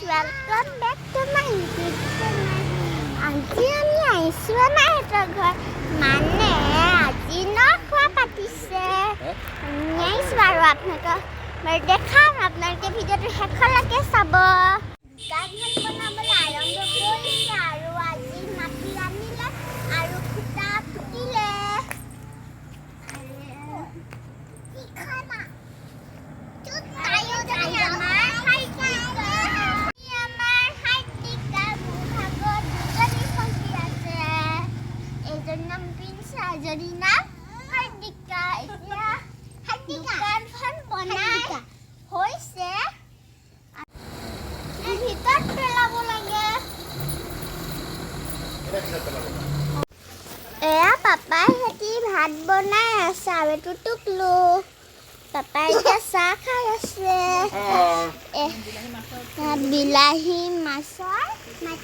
welcome back to my YouTube channel. আজি আমি আহিছোঁ আমাৰ এটা ঘৰ মানে আজি নখোৱা পাতিছে আমি আহিছোঁ আৰু আপোনালোকক মই দেখাম আপোনালোকে ভিডিঅ'টো শেষলৈকে চাব গানখন বনাবলৈ আৰম্ভ কৰিছে আৰু আজি মাটি আনিলে আৰু খুটা পুতিলে কি খানা Jarina, Hardika, এতিয়া দোকানখন বনাই হৈছে ভিতৰত পেলাব লাগে এয়া পাপাই হেতি ভাত বনাই আছে আৰু এইটো টুকলো পাপাই এতিয়া চাহ খাই আছে বিলাহী মাছৰ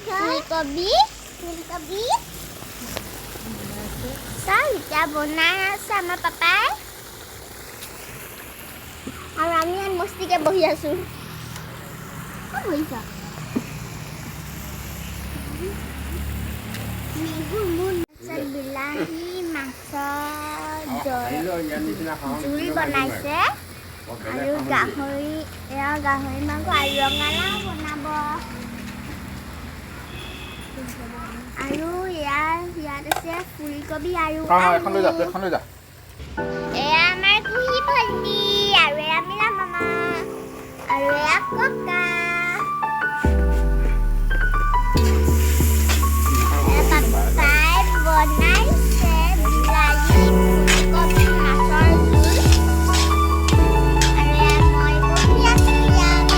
ফুলকবি চাহ এতিয়া বনাই আছে আমাৰ পাপাই আৰু আমি ইয়াত মস্তিকে বহি আছো বিলাহী মাছৰ জোল বনাইছে আৰু গাহৰি মাংস আৰু ৰঙালাও বনাব আৰু ইয়াত আছে ফুলকবি আৰু এয়া আমাৰ কুহি ভণ্টি আৰু এয়া মিলা মামা আৰু এয়া ককা পাপাই বনাইছে বিলাহী ফুলকবি মাছৰ জোল আৰু এয়া মই বহি আছো ইয়াত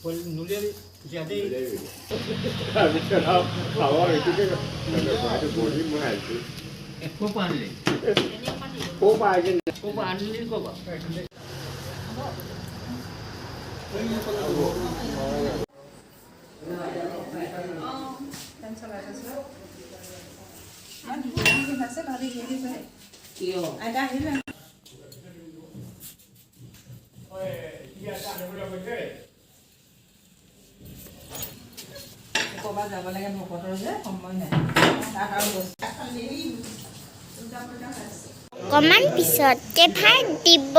নুলিয়ালি জিয়াদেই তাৰপিছত আৰু খাবৰ এইটোকে ভৰাইটো বহি মই আহিছোঁ ক'ৰ পৰা আনিলে ক'ৰ পৰা আহিছে ক'ৰ পৰা আনিলি ক'বা ক'ৰবাত যাব লাগে ভকতৰ যে সময় নাই তাত আৰু অকণমান পিছতে ভাত দিব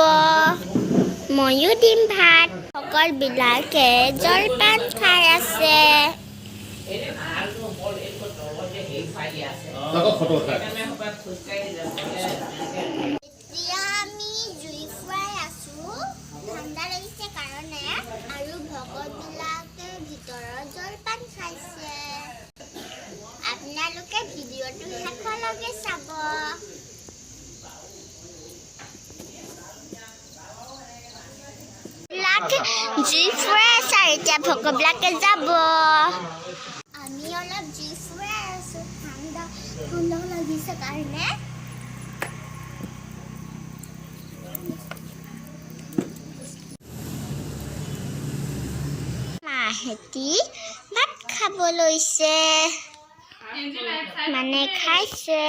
ময়ো দিম ভাত সকলবিলাকে জলপান খাই আছে এতিয়া আমি জুই ফুৰাই আছোঁ ঠাণ্ডা লাগিছে কাৰণে আৰু ভকতবিলাকে ভিতৰত জলপান খাইছে আপোনালোকে ভিডিঅ'টো শেষলৈকে চাব জুই ফুৰাই আছে এতিয়া ভকতবিলাকে যাব আমি অলপ জুই ফুৰাই আছোঁ ঠাণ্ডা ঠাণ্ডা লাগিছে কাৰণে মাহেঁতি ভাত খাব লৈছে মানে খাইছে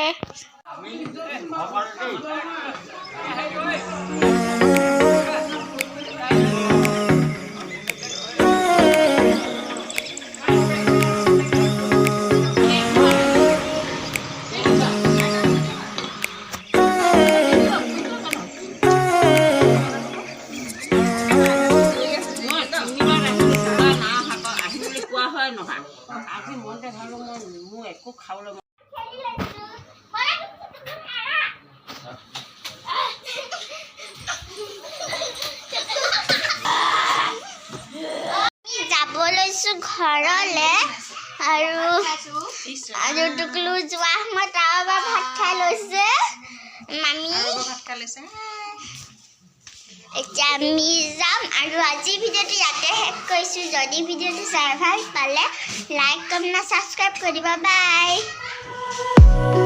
আজি মনতে ভালো মোৰ একো খাবলৈ যাব লৈছোঁ ঘৰলে আৰু টুকলু যোৱা সময়ত আৰু এবাৰ ভাত খাই লৈছে মামী এতিয়া আমি যাম আৰু আজি ভিডিঅ'টো ইয়াতে শেষ কৰিছোঁ যদি ভিডিঅ'টো চাই ভাল পালে লাইক কমেণ্ট ছাবস্ক্ৰাইব কৰি দিবা বাই